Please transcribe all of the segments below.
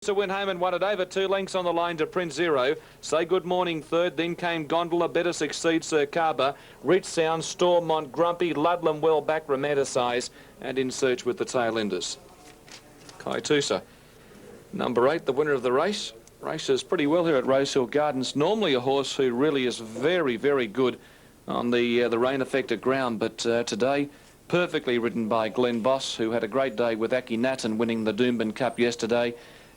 So went home and won it over 2 lengths on the line to Prince Zero. Say Good Morning third, then came Gondola, Better Succeed, Sir Carver, Rich Sound, Stormont, Grumpy, Ludlam well back, Romanticize, and In Search with the Tail Enders. Kaitusa, number 8, the winner of the race. Races pretty well here at Rosehill Gardens. Normally a horse who really is very, very good on the rain-affected ground, but today perfectly ridden by Glenn Boss, who had a great day with Aki Nathan winning the Doomben Cup yesterday.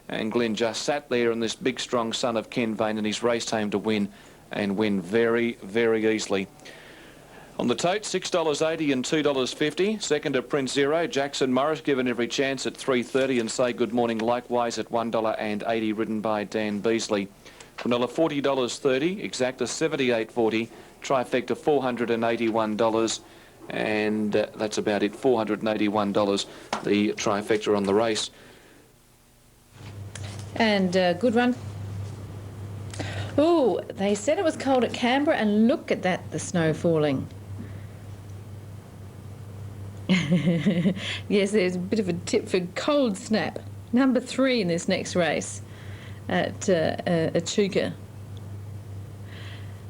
And Glenn just sat there in this big, strong son of Ken Vane and he's raced home to win and win very, very easily. On the tote, $6.80 and $2.50. Second to Prince Zero. Jackson Morris given every chance at $3.30 and Say Good Morning likewise at $1.80 ridden by Dan Beasley. Quinella $40.30. Exacta $78.40. Trifecta $481. And that's about it, $481 the trifecta on the race. And good run. Oh, they said it was cold at Canberra, and look at that, the snow falling. Yes, there's a bit of a tip for cold snap. Number 3 in this next race at Echuca.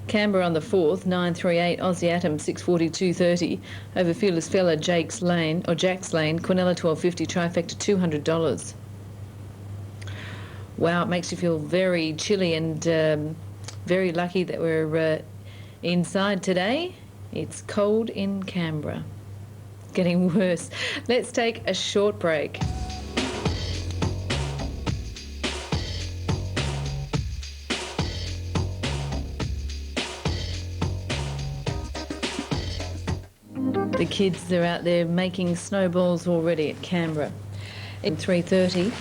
Canberra on the 4th, 9.38, Aussie Atom 6.42.30 over Fearless Fella, Jack's Lane, Quinella 12.50, trifecta $200. Wow, it makes you feel very chilly and very lucky that we're inside today. It's cold in Canberra. Getting worse. Let's take a short break. The kids are out there making snowballs already at Canberra. In 3.30.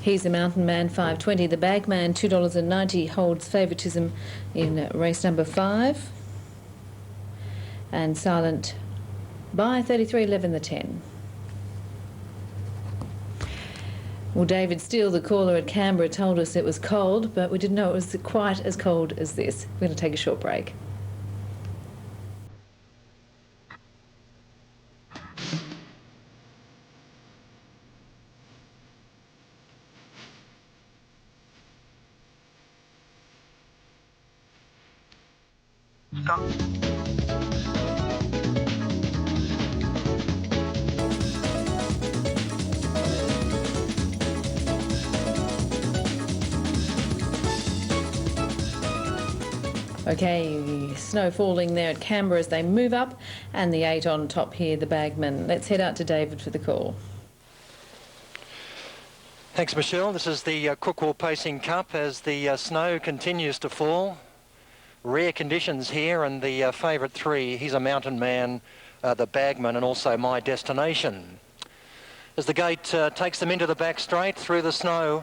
He's a Mountain Man, $5.20. The Bagman, $2.90, holds favouritism in race number 5. And Silent by 33.11 the 10. Well, David Steele, the caller at Canberra, told us it was cold, but we didn't know it was quite as cold as this. We're going to take a short break. Okay, snow falling there at Canberra as they move up, and the 8 on top here, the Bagman. Let's head out to David for the call. Thanks, Michelle. This is the Crookwell Pacing Cup as the snow continues to fall. Rare conditions here, and the favourite 3, He's a Mountain Man, the Bagman, and also My Destination. As the gate takes them into the back straight through the snow,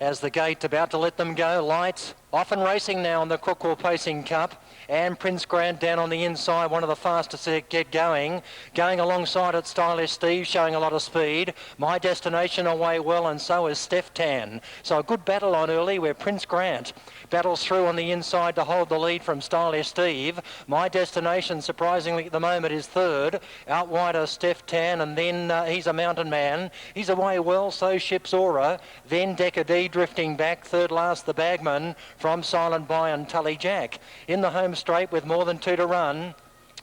as the gate about to let them go, light, often racing now in the Crookwell Pacing Cup, and Prince Grant down on the inside, one of the fastest to get going alongside it, Stylish Steve, showing a lot of speed. My Destination away well, and so is Steph Tan. So a good battle on early where Prince Grant battles through on the inside to hold the lead from Stylish Steve. My Destination, surprisingly at the moment, is 3rd. Out wider, Steph Tan, and then He's a Mountain Man. He's away well, so Ship's Aura. Then Decker D drifting back, 3rd last, the Bagman from Silent By and Tully Jack. In the home straight with more than 2 to run,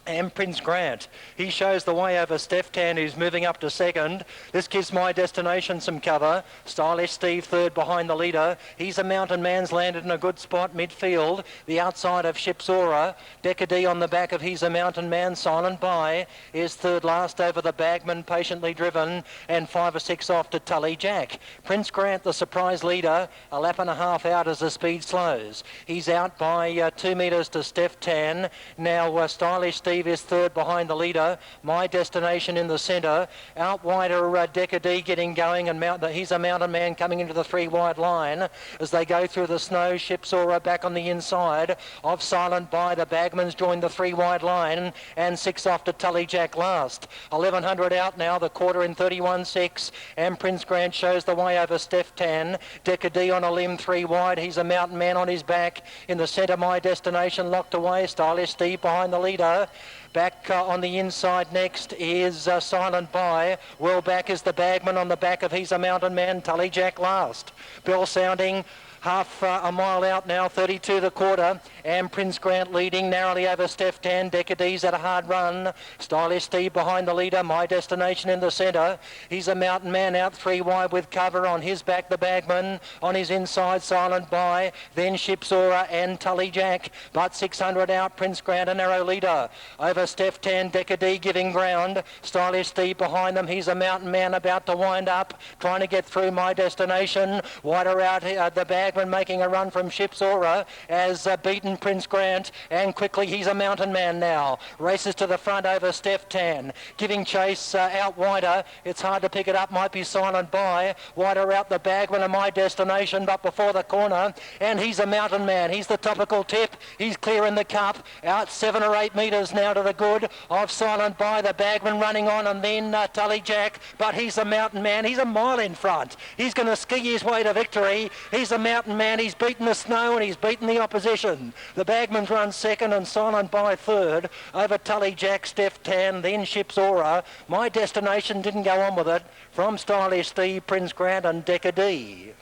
and Prince Grant. He shows the way over Steph Tan, who's moving up to 2nd. This gives My Destination some cover. Stylish Steve 3rd behind the leader. He's a Mountain Man's landed in a good spot midfield. The outside of Ship's Aura. Decker D on the back of He's a Mountain Man. Silent By is 3rd last over the Bagman, patiently driven, and 5 or 6 off to Tully Jack. Prince Grant, the surprise leader, a lap and a half out as the speed slows. He's out by 2 metres to Steph Tan. Now Stylish Steve is 3rd behind the leader. My Destination in the centre. Out wider, Decker D getting going, and He's a Mountain Man coming into the 3 wide line as they go through the snow. Ship's Aura back on the inside of Silent By. The Bagman's joined the 3 wide line, and 6 off to Tully Jack last. 1100 out now, the quarter in 31.6, and Prince Grant shows the way over Steph Tan. Decker D on a limb, 3 wide. He's a Mountain Man on his back. In the centre, My Destination locked away. Stylish Steve behind the leader. Back on the inside next is Silent Buy. Well back is the Bagman on the back of He's a Mountain Man. Tully Jack last. Bell sounding. Half a mile out now, 32 the quarter, and Prince Grant leading narrowly over Steph Tan. Decades at a hard run. Stylish Steve behind the leader. My Destination in the centre. He's a Mountain Man out 3 wide with cover. On his back the Bagman. On his inside Silent Buy. Then Ship's Aura and Tully Jack. But 600 out, Prince Grant a narrow leader. Over Steph Tan, Decade giving ground. Stylish Steve behind them. He's a Mountain Man about to wind up. Trying to get through My Destination. Wider out the Bagman making a run from Ship's Aura as beaten Prince Grant, and quickly He's a Mountain Man now. Races to the front over Steph Tan. Giving chase out wider. It's hard to pick it up. Might be Silent Buy. Wider out the Bagman and My Destination, but before the corner. And He's a Mountain Man. He's the topical tip. He's clear in the cup. Out 7 or 8 metres now to the good of Silent Buy. The Bagman running on, and then Tully Jack. But He's a Mountain Man. He's a mile in front. He's going to ski his way to victory. He's a Mountain Man. He's beaten the snow and he's beaten the opposition. The Bagman's run second and Silent Buy third over Tully Jack, Steph Tan, then Ship's Aura. My Destination didn't go on with it from Stylish Steve, Prince Grant and Decade.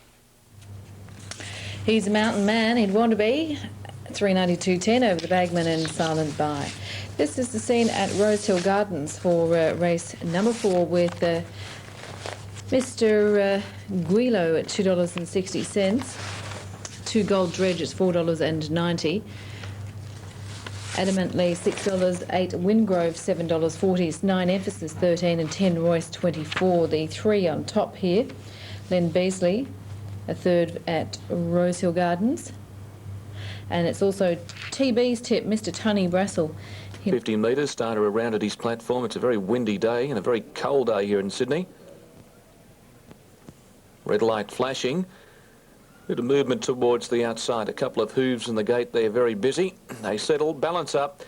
He's a Mountain Man. He'd want to be 392.10 over the Bagman and Silent Buy. This is the scene at Rosehill Gardens for race number 4 with Mr. Guilo at $2.60. 2 Gold Dredge is $4.90. Adamantly $6, 8 Wingrove $7.40, 9 Emphasis 13 and 10 Royce 24. The 3 on top here. Len Beasley, a third at Rosehill Gardens. And it's also TB's tip, Mr. Tony Brassel. 50 metres, starter around at his platform. It's a very windy day and a very cold day here in Sydney. Red light flashing. Bit of movement towards the outside. A couple of hooves in the gate there, very busy. They settle, balance up.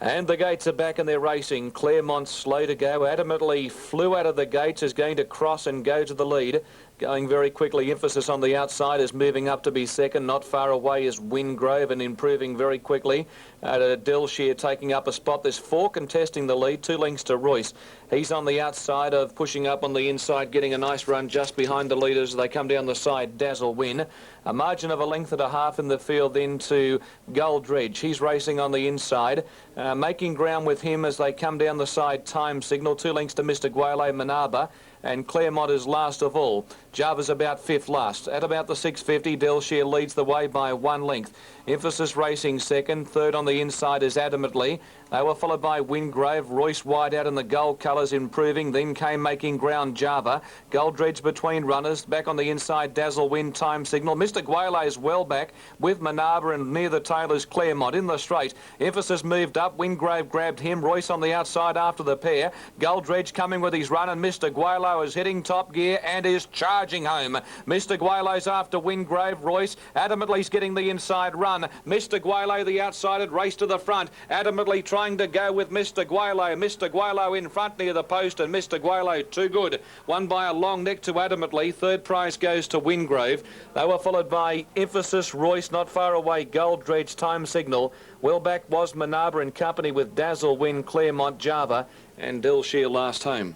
And the gates are back and they're racing. Claremont slow to go. Adamantly flew out of the gates, is going to cross and go to the lead. Going very quickly. Emphasis on the outside is moving up to be second. Not far away is Wingrove and improving very quickly. Delshire taking up a spot. There's 4 contesting the lead. 2 lengths to Royce. He's on the outside of pushing up on the inside, getting a nice run just behind the leaders as they come down the side. Dazzle Win. A margin of 1.5 lengths in the field into Gold Dredge. He's racing on the inside. Making ground with him as they come down the side. Time Signal. 2 lengths to Mr. Guale Manaba. And Claremont is last of all. Java's about 5th last. At about the 650, Delshire leads the way by 1 length. Emphasis racing second. Third on the inside is Adamantly. They were followed by Wingrove. Royce wide out in the gold colours improving. Then came making ground Java. Gold Dredge between runners. Back on the inside, Dazzle Win, Time Signal. Mr. Guale is well back with Manaba, and near the tail is Claremont. In the straight, Emphasis moved up. Wingrove grabbed him. Royce on the outside after the pair. Gold Dredge coming with his run, and Mr. Guale is hitting top gear and is charging home. Mr. Guale's after Wingrove. Royce Adamantly's getting the inside run. Mr. Guale, the outside, had raced to the front. Adamantly trying to go with Mr. Guale. Mr. Guale in front near the post, and Mr. Guale too good. Won by a long neck to Adamantly. Third prize goes to Wingrove. They were followed by Emphasis, Royce, not far away, Gold Dredge, Time Signal. Well back was Manaba in company with Dazzle Win, Claremont, Java, and Delshire last home.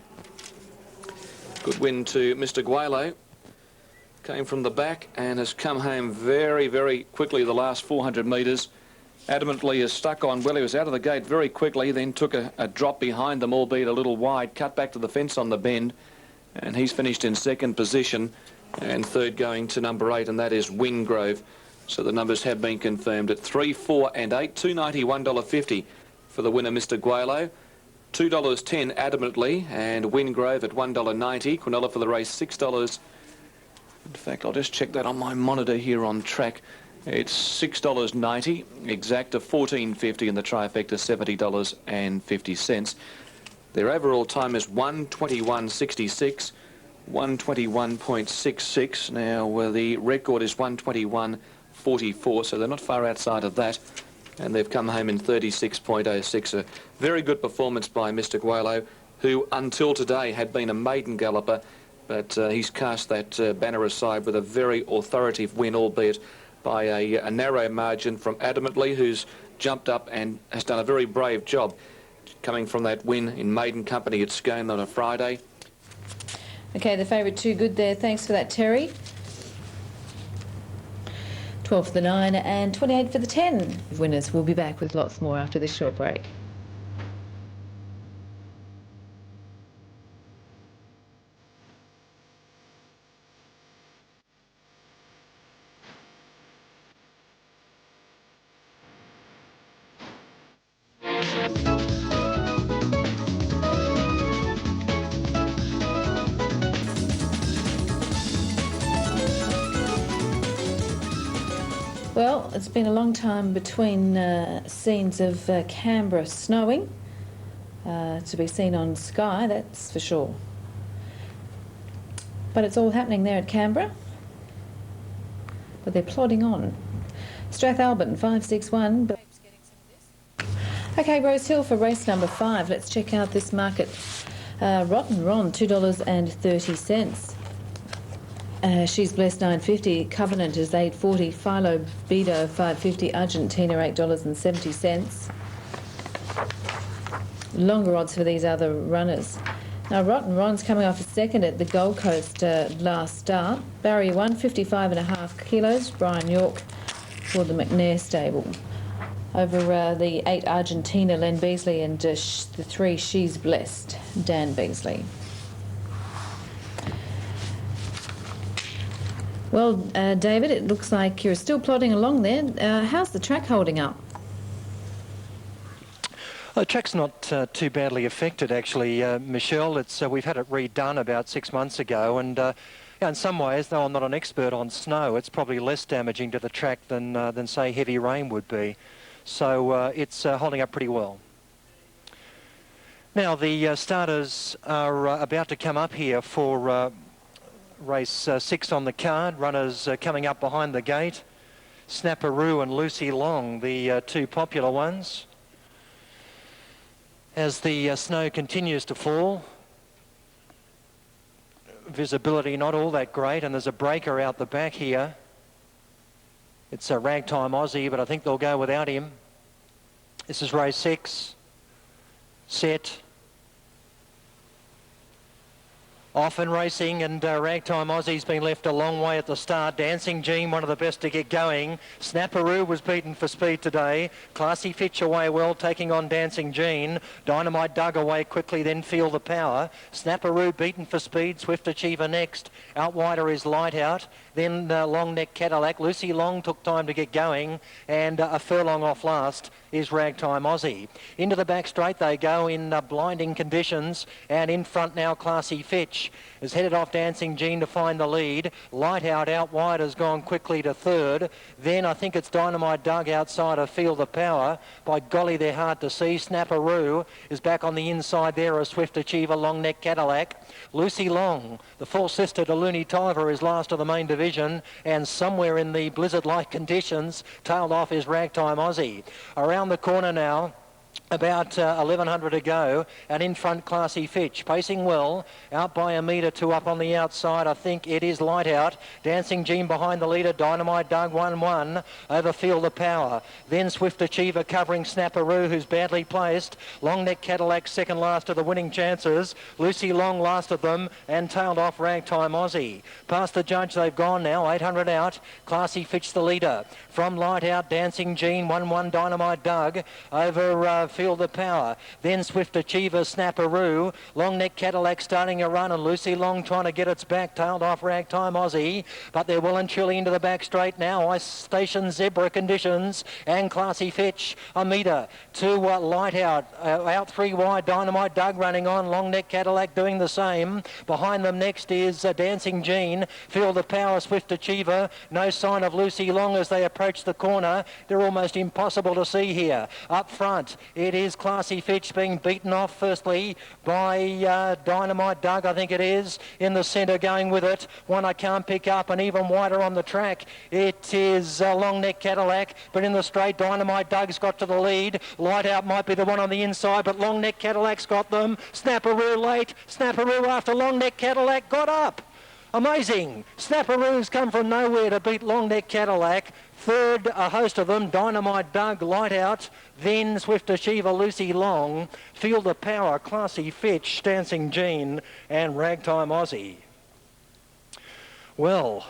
Good win to Mr. Guale. Came from the back and has come home very, very quickly the last 400 metres. Adamantly is stuck on. Well, he was out of the gate very quickly, then took a drop behind them, albeit a little wide, cut back to the fence on the bend, and he's finished in second position, and third going to number 8, and that is Wingrove. So the numbers have been confirmed at 3, 4 and 8, $291.50 for the winner, Mr. Gualo. $2.10 Adamantly, and Wingrove at $1.90. Quinella for the race, $6. In fact, I'll just check that on my monitor here on track. It's $6.90, exact of $14.50, and the trifecta $70.50. Their overall time is 1:21.66, 1:21.66. Now the record is 1:21.44, so they're not far outside of that, and they've come home in 36.06. A very good performance by Mr. Gualo, who until today had been a maiden galloper, but he's cast that banner aside with a very authoritative win, albeit by a narrow margin from Adamantly, who's jumped up and has done a very brave job. coming from that win in maiden company at Scone on a Friday. Okay, the favourite Too Good there. Thanks for that, Terry. 12 for the 9 and 28 for the 10. Winners, we'll be back with lots more after this short break. Well, it's been a long time between scenes of Canberra snowing to be seen on Sky, that's for sure. But it's all happening there at Canberra. But they're plodding on. Strathalbyn 561. Okay, Rosehill for race number 5. Let's check out this market. Rotten Ron, $2.30. She's Blessed $9.50. Covenant is $8.40. Philo Bedo $5.50. Argentina $8.70. Longer odds for these other runners. Now Rotten Ron's coming off a second at the Gold Coast last start. Barrier 1, 55.5 kilos. Brian York for the McNair stable. Over the 8 Argentina, Len Beasley, and the 3 She's Blessed, Dan Beasley. Well, David, it looks like you're still plodding along there. How's the track holding up? The track's not too badly affected, actually, Michelle. We've had it redone about 6 months ago, and in some ways, though I'm not an expert on snow, it's probably less damaging to the track than say, heavy rain would be. So it's holding up pretty well. Now, the starters are about to come up here for race 6 on the card. Runners coming up behind the gate. Snapperoo and Lucy Long, the 2 popular ones. As the snow continues to fall, visibility not all that great, and there's a breaker out the back here. It's a Ragtime Aussie, but I think they'll go without him. This is race 6. Set. Off and racing, and Ragtime Aussie's been left a long way at the start. Dancing Jean, one of the best to get going. Snapperoo was beaten for speed today. Classy Fitch away well, taking on Dancing Jean. Dynamite Doug away quickly, then Feel the Power. Snapperoo beaten for speed. Swift Achiever next. Out wider is Light Out. Then Long Neck Cadillac. Lucy Long took time to get going, and a furlong off last is Ragtime Aussie. Into the back straight they go in blinding conditions, and in front now Classy Fitch has headed off Dancing Jean to find the lead. Light Out wide has gone quickly to third. Then I think it's Dynamite Doug outside of Feel the Power. By golly, they're hard to see. Snapperoo is back on the inside there, a Swift Achiever, Long Neck Cadillac. Lucy Long, the full sister to Looney Tiver, is last of the main division, and somewhere in the blizzard-like conditions, tailed off is Ragtime Aussie. Around the corner now, about 1100 to go, and in front Classy Fitch, pacing well, out by a metre 2 up on the outside. I think it is Light Out. Dancing Jean behind the leader, Dynamite Doug 1-1, over Feel the Power. Then Swift Achiever covering Snapperoo, who's badly placed. Long Neck Cadillac second last of the winning chances. Lucy Long last of them, and tailed off Ragtime Aussie. Past the judge they've gone now, 800 out. Classy Fitch the leader. From Light Out, Dancing Jean, 1-1 Dynamite Doug, over Feel the Power. Then Swift Achiever, Snapperoo. Long Neck Cadillac starting a run, and Lucy Long trying to get its back, tailed off Ragtime Aussie. But they're well and truly into the back straight now. Ice Station Zebra conditions, and Classy Fitch a metre to Light Out. Out 3 wide, Dynamite Doug running on. Long Neck Cadillac doing the same. Behind them next is Dancing Jean. Feel the Power, Swift Achiever. No sign of Lucy Long as they approach the corner. They're almost impossible to see here. Up front, it is Classy Fitch being beaten off firstly by Dynamite Doug, I think it is, in the centre going with it. One I can't pick up, and even wider on the track it is Long Neck Cadillac, but in the straight Dynamite Doug's got to the lead. Light Out might be the one on the inside, but Long Neck Cadillac's got them. Snapperoo late. Snapperoo after Long Neck Cadillac got up. Amazing. Snapperoos come from nowhere to beat Long Neck Cadillac. Third, a host of them, Dynamite Doug, Light Out, then Swift Achiever, Lucy Long, Field of Power, Classy Fitch, Dancing Jean, and Ragtime Aussie. Well,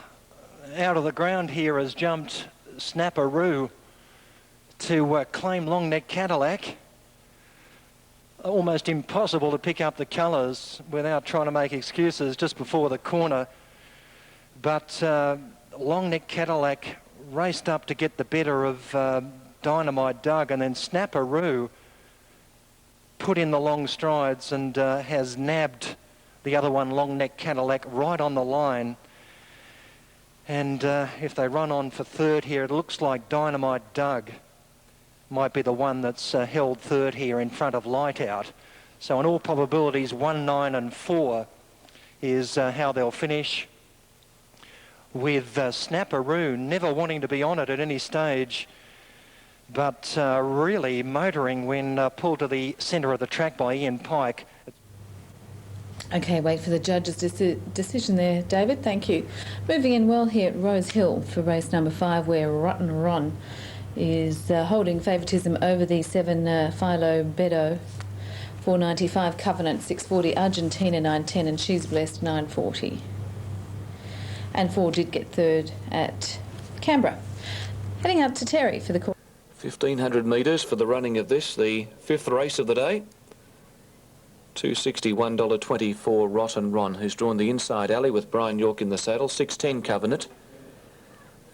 out of the ground here has jumped Snapperoo to claim Long Neck Cadillac. Almost impossible to pick up the colours without trying to make excuses just before the corner. But Long Neck Cadillac raced up to get the better of Dynamite Doug, and then Snapperoo put in the long strides and has nabbed the other one, Long Neck Cadillac, right on the line. And if they run on for third here, it looks like Dynamite Doug might be the one that's held third here in front of Light Out. So in all probabilities, 1, 9 and 4 is how they'll finish, with Snapperoo never wanting to be on it at any stage, but really motoring when pulled to the centre of the track by Ian Pike. Okay, wait for the judge's decision there, David. Thank you. Moving in well here at Rosehill for race number 5, where Rotten Ron is holding favouritism over the 7 Philo Bedo, 495 Covenant, 640 Argentina, 910, and She's Blessed, 940. And 4 did get third at Canberra. Heading up to Terry for the call. 1,500 metres for the running of this, the 5th race of the day. $261.20 for Rotten Ron, who's drawn the inside alley with Brian York in the saddle, 610 Covenant.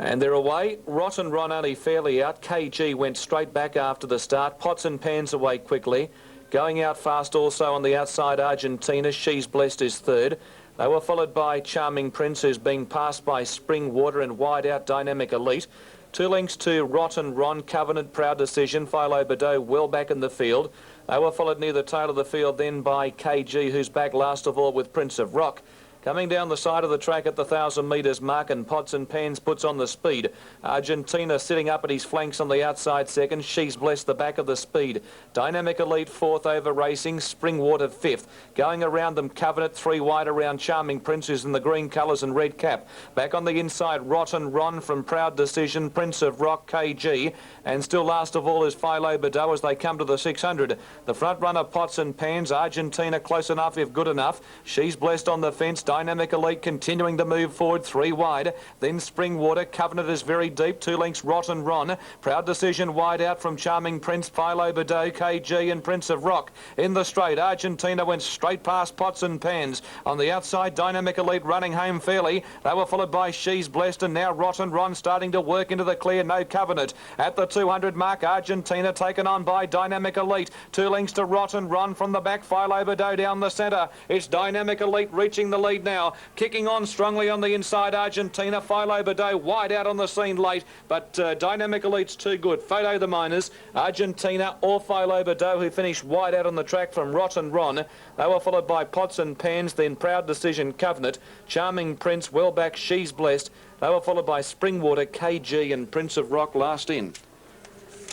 And they're away. Rotten Ron only fairly out. KG went straight back after the start. Pots and Pans away quickly. Going out fast also on the outside, Argentina. She's Blessed is third. They were followed by Charming Prince, who's being passed by Spring Water and wide out Dynamic Elite. 2 lengths to Rotten Ron, Covenant, Proud Decision. Philo Bedeau well back in the field. They were followed near the tail of the field then by KG, who's back last of all with Prince of Rock. Coming down the side of the track at the 1,000 metres mark, and Pots and Pans puts on the speed. Argentina sitting up at his flanks on the outside second. She's Blessed the back of the speed. Dynamic Elite 4th over racing. Spring Water 5th. Going around them, Covenant 3 wide around Charming Prince, who's in the green colours and red cap. Back on the inside, Rotten Ron from Proud Decision, Prince of Rock, KG. And still last of all is Philo Bedeau as they come to the 600. The front runner, Pots and Pans. Argentina close enough if good enough. She's Blessed on the fence. Dynamic Elite continuing to move forward, 3 wide. Then Spring Water. Covenant is very deep. 2 lengths, Rotten Ron. Proud Decision wide out from Charming Prince, Philo Bedeau, KG and Prince of Rock. In the straight, Argentina went straight past Pots and Pans. On the outside, Dynamic Elite running home fairly. They were followed by She's Blessed, and now Rotten Ron starting to work into the clear. No Covenant. At the 200 mark, Argentina taken on by Dynamic Elite. 2 lengths to Rotten Ron from the back. Philo Bedeau down the centre. It's Dynamic Elite reaching the lead now. Kicking on strongly on the inside, Argentina. Philo Bedeau wide out on the scene late, but Dynamic Elite's too good. Photo the Miners, Argentina or Philo Bedeau, who finished wide out on the track from Rotten Ron. They were followed by Pots and Pans, then Proud Decision, Covenant, Charming Prince, well back, She's Blessed. They were followed by Springwater, KG and Prince of Rock last in.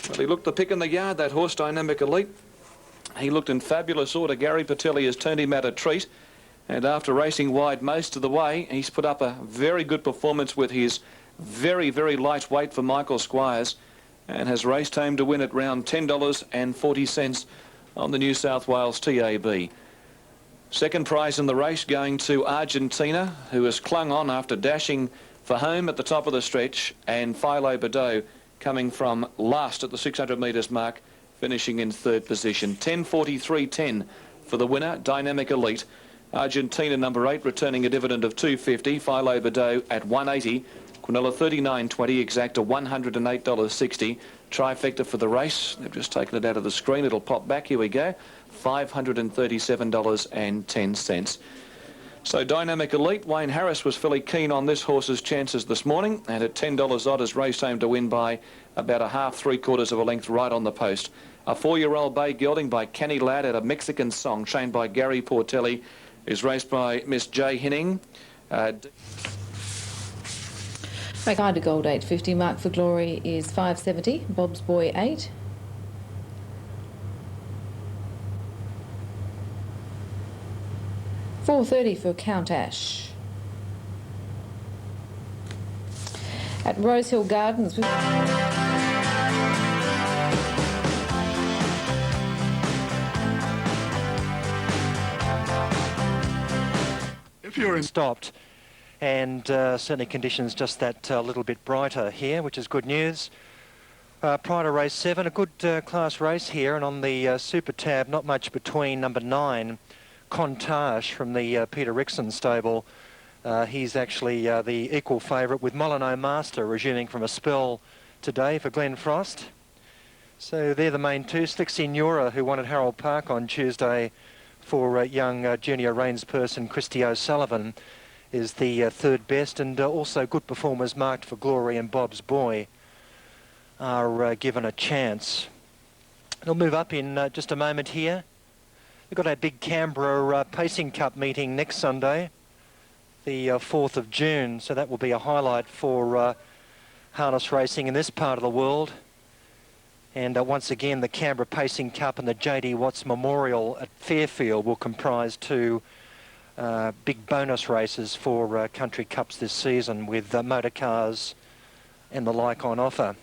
Well, he looked the pick in the yard, that horse, Dynamic Elite. He looked in fabulous order. Gary Patelli has turned him out a treat. And after racing wide most of the way, he's put up a very good performance with his very, very light weight for Michael Squires, and has raced home to win at round $10.40 on the New South Wales TAB. Second prize in the race going to Argentina, who has clung on after dashing for home at the top of the stretch, and Philo Bedeau coming from last at the 600 metres mark, finishing in third position. 10.43.10 for the winner, Dynamic Elite. Argentina number 8 returning a dividend of $2.50. Philo Bedeau at $1.80. Quinella $39.20. Exacta $108.60. Trifecta for the race. They've just taken it out of the screen. It'll pop back. Here we go. $537.10. So Dynamic Elite, Wayne Harris was fairly keen on this horse's chances this morning, and at $10 odd has raced home to win by about a half, 3/4 of a length right on the post. A 4-year-old bay gelding by Kenny Ladd at a Mexican Song, trained by Gary Portelli, is raced by Miss Jay Hinning. Guide to Gold 850. Mark for Glory is 570. Bob's Boy 8. $4.30 for Count Ash. at Rosehill Gardens. If you're stopped, and certainly conditions just that little bit brighter here, which is good news. Prior to race 7, a good class race here, and on the Super Tab, not much between number 9, Contage from the Peter Rickson stable. He's actually the equal favourite, with Molyneux Master resuming from a spell today for Glenn Frost. So they're the main two. Slick Signora, who won at Harold Park on Tuesday for young junior reigns person Christy O'Sullivan, is the third best, and also good performers Marked for Glory and Bob's Boy are given a chance. They'll move up in just a moment here. We've got our big Canberra Pacing Cup meeting next Sunday, the 4th of June, so that will be a highlight for harness racing in this part of the world. And once again, the Canberra Pacing Cup and the J.D. Watts Memorial at Fairfield will comprise two big bonus races for country cups this season, with motor cars and the like on offer.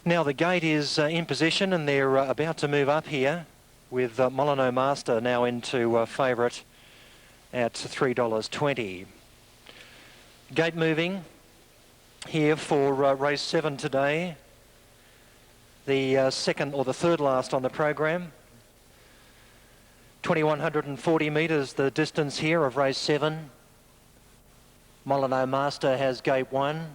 Now the gate is in position, and they're about to move up here, with Molyneux Master now into favourite at $3.20. Gate moving here for race 7 today. The second or the third last on the program. 2,140 metres the distance here of race 7. Molyneux Master has gate 1.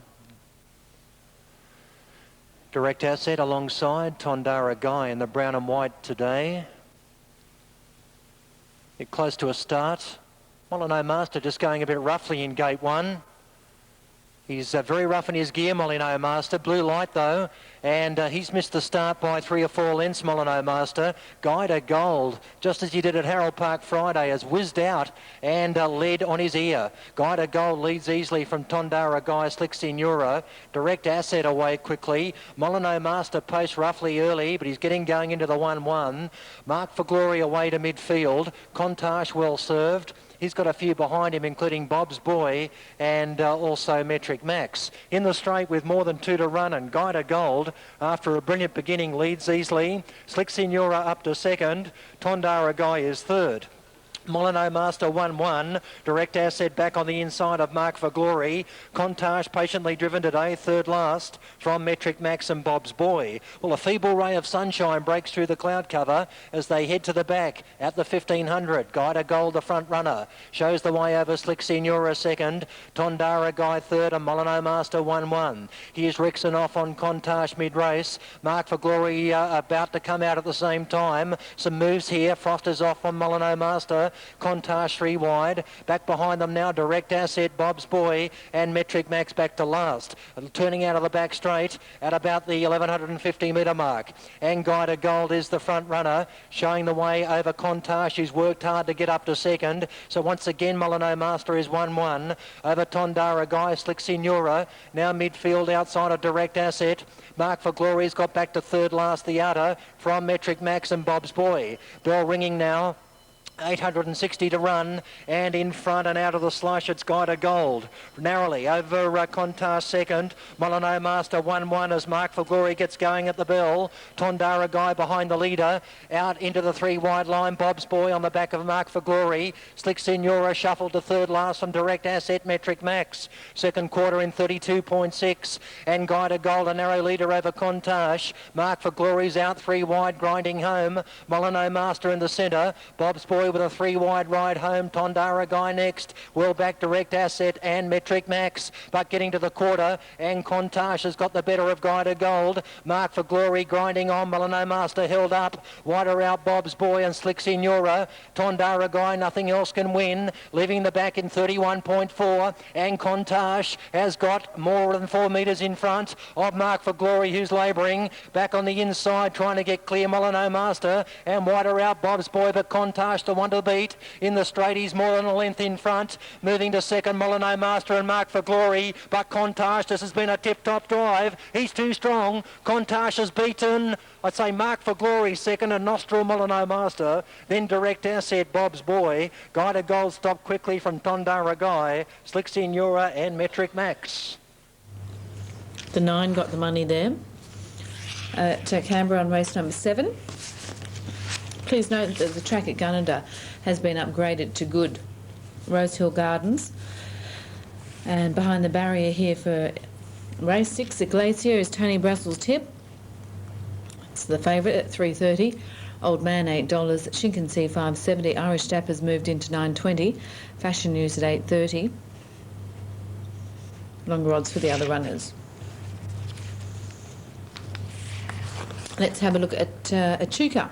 Direct Asset alongside Tondara Guy in the brown and white today. Get close to a start. Molyneux Master just going a bit roughly in gate 1. He's very rough in his gear, Molyneux Master. Blue light though, and he's missed the start by 3 or 4 lengths, Molyneux Master. Guide a Gold, just as he did at Harold Park Friday, has whizzed out and led on his ear. Guide a Gold leads easily from Tondara Guy, Slick Signora. Direct Asset away quickly. Molyneux Master paced roughly early, but he's getting going into the 1-1. Marked for Glory away to midfield. Contage well served. He's got a few behind him, including Bob's Boy and also Metric Max. In the straight with more than 2 to run, and Guide a Gold, after a brilliant beginning, leads easily. Slick Signora up to second. Tondara Guy is third. Molyneux Master 1-1. Direct Asset back on the inside of Mark for Glory. Contage patiently driven today, third last from Metric Max and Bob's Boy. Well, a feeble ray of sunshine breaks through the cloud cover as they head to the back at the 1500. Guide a Gold, the front runner, shows the way over. Slick Signora second. Tondara Guy third, and Molyneux Master 1-1. Here's Rickson off on Contage mid-race. Mark for Glory about to come out at the same time. Some moves here. Frost is off on Molyneux Master. Contage 3 wide. Back behind them now, Direct Asset, Bob's Boy and Metric Max back to last. Turning out of the back straight at about the 1150 metre mark. And Guide a Gold is the front runner, showing the way over Contage, who's worked hard to get up to second. So once again, Molyneux Master is 1-1. Over Tondara Guy, Slick Signora. Now midfield outside of Direct Asset. Mark for Glory's got back to third last, the outer from Metric Max and Bob's Boy. Bell ringing now. 860 to run, and in front and out of the slush it's Guide a Gold. Narrowly over Contage second. Molyneux Master 1-1 as Mark for Glory gets going at the bell. Tondara Guy behind the leader. Out into the 3 wide line. Bob's Boy on the back of Mark for Glory. Slick Signora shuffled to third last from Direct Asset, Metric Max. Second quarter in 32.6, and Guide a Gold a narrow leader over Contage. Mark for Glory's out 3 wide, grinding home. Molyneux Master in the centre. Bob's Boy with a 3 wide ride home. Tondara Guy next. Well back Direct Asset and Metric Max, but getting to the quarter, and Contage has got the better of Guide a Gold. Mark for Glory grinding on. Molyneux Master held up. Wider out Bob's Boy and Slick Signora. Tondara Guy, nothing else can win. Leaving the back in 31.4, and Contage has got more than 4 metres in front of Mark for Glory, who's labouring. Back on the inside trying to get clear Molyneux Master, and wider out Bob's Boy, but Contage the one to beat. In the straight he's more than a length in front. Moving to second, Molyneux Master and Mark for Glory, but Contage, this has been a tip-top drive. He's too strong. Contage has beaten, I'd say, Mark for Glory second, and Nostril Molyneux Master. Then Direct Asset, Bob's Boy. Guide a Gold stopped quickly from Tondara Guy, Slick Signora and Metric Max. The 9 got the money there. To Canberra on race number 7. Please note that the track at Gunnedah has been upgraded to good. Rosehill Gardens. And behind the barrier here for race 6, the Glacier, is Tony Brussels' Tip. It's the favourite at $3.30. Old Man $8, Shinken $5.70. Irish Dapper's moved into $9.20. Fashion News at $8.30. Longer odds for the other runners. Let's have a look at Echuca.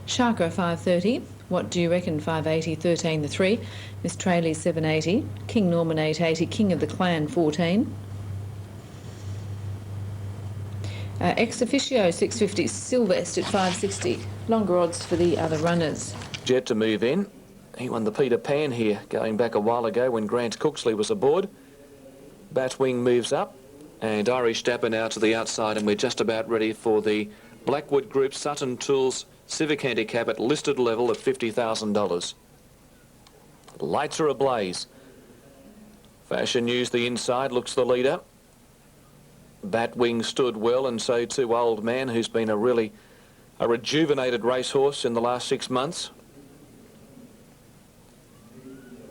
Sharka $5.30. What Do You Reckon $5.80. 13 the 3. Miss Trayley $7.80. King Norman $8.80. King of the Clan $14. Ex Officio $6.50. Sylvest at $5.60. Longer odds for the other runners. Jet to move in. He won the Peter Pan here going back a while ago when Grant Cooksley was aboard. Batwing moves up and Irish Dapper now to the outside, and we're just about ready for the Blackwood Group Sutton Tools Civic Handicap at listed level at $50,000. Lights are ablaze. Fashion News the inside looks the leader. Batwing stood well, and so too Old Man, who's been a rejuvenated racehorse in the last 6 months.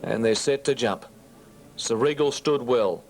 And they're set to jump. Ceregal stood well.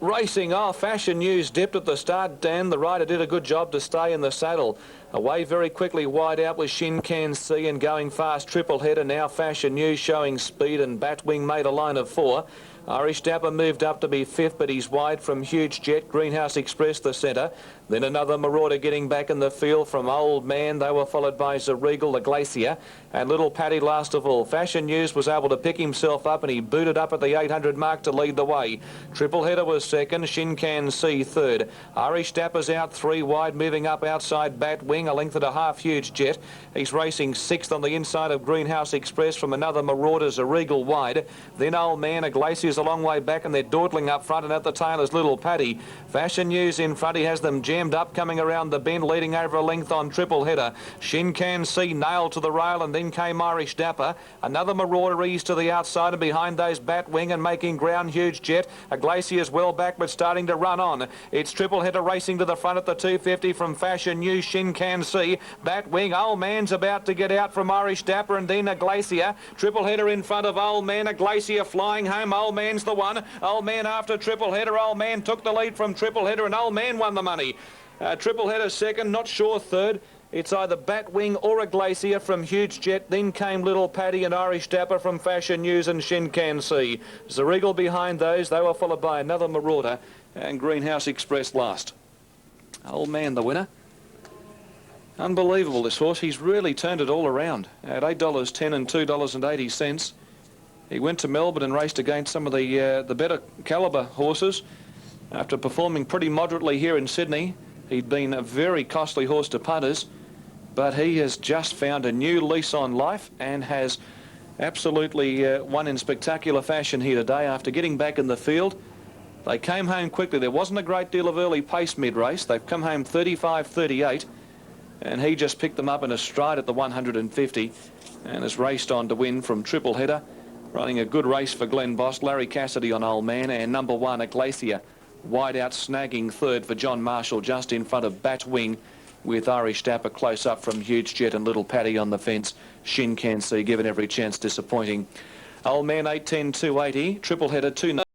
Racing off, Fashion News dipped at the start, Dan. The rider did a good job to stay in the saddle. Away very quickly, wide out with Shin Can See, and going fast, Triple Header. Now Fashion News showing speed, and Batwing made a line of 4. Irish Dapper moved up to be 5th, but he's wide from Huge Jet. Greenhouse Express the centre. Then another Marauder getting back in the field from Old Man. They were followed by Zeregal, the Glacier, and Little Paddy last of all. Fashion News was able to pick himself up, and he booted up at the 800 mark to lead the way. Triple Header was second. Shin Can See third. Irish Dapper's out 3 wide, moving up outside Batwing, a length and a half Huge Jet. He's racing 6th on the inside of Greenhouse Express from another Marauder, Zeregal wide. Then Old Man, a Glacier's a long way back, and they're dawdling up front, and at the tail is Little Paddy. Fashion News in front. He has them jammed up, coming around the bend, leading over a length on Triple Header. Shin Can See nailed to the rail, and then came Irish Dapper. Another Marauder eased to the outside, and behind those Batwing and making ground Huge Jet. A Glacier's well back, but starting to run on. It's Triple Header racing to the front at the 250 from Fashion News. Shin Can See. Batwing. Old Man's about to get out from Irish Dapper, and then a Glacier. Triple Header in front of Old Man. A Glacier flying home. Old Man's the one. Old Man after Triple Header. Old Man took the lead from Triple Header, and Old Man won the money. Triple Header second, not sure third. It's either Batwing or a Glacier from Huge Jet. Then came Little Paddy and Irish Dapper from Fashion News and Shin Can See. Zeregal behind those. They were followed by another Marauder and Greenhouse Express last. Old Man the winner. Unbelievable, this horse. He's really turned it all around at $8.10 and $2.80. He went to Melbourne and raced against some of the better calibre horses. After performing pretty moderately here in Sydney, he'd been a very costly horse to punters, but he has just found a new lease on life and has absolutely won in spectacular fashion here today after getting back in the field. They came home quickly. There wasn't a great deal of early pace mid-race. They've come home 35-38, and he just picked them up in a stride at the 150 and has raced on to win from Triple Header, running a good race for Glenn Boss. Larry Cassidy on Old Man, and number 1, a Glacier, wide out, snagging third for John Marshall, just in front of Batwing, with Irish Dapper close up from Huge Jet and Little Paddy on the fence. Shin Can See given every chance, disappointing. Old Man 810 280, Triple Header 2.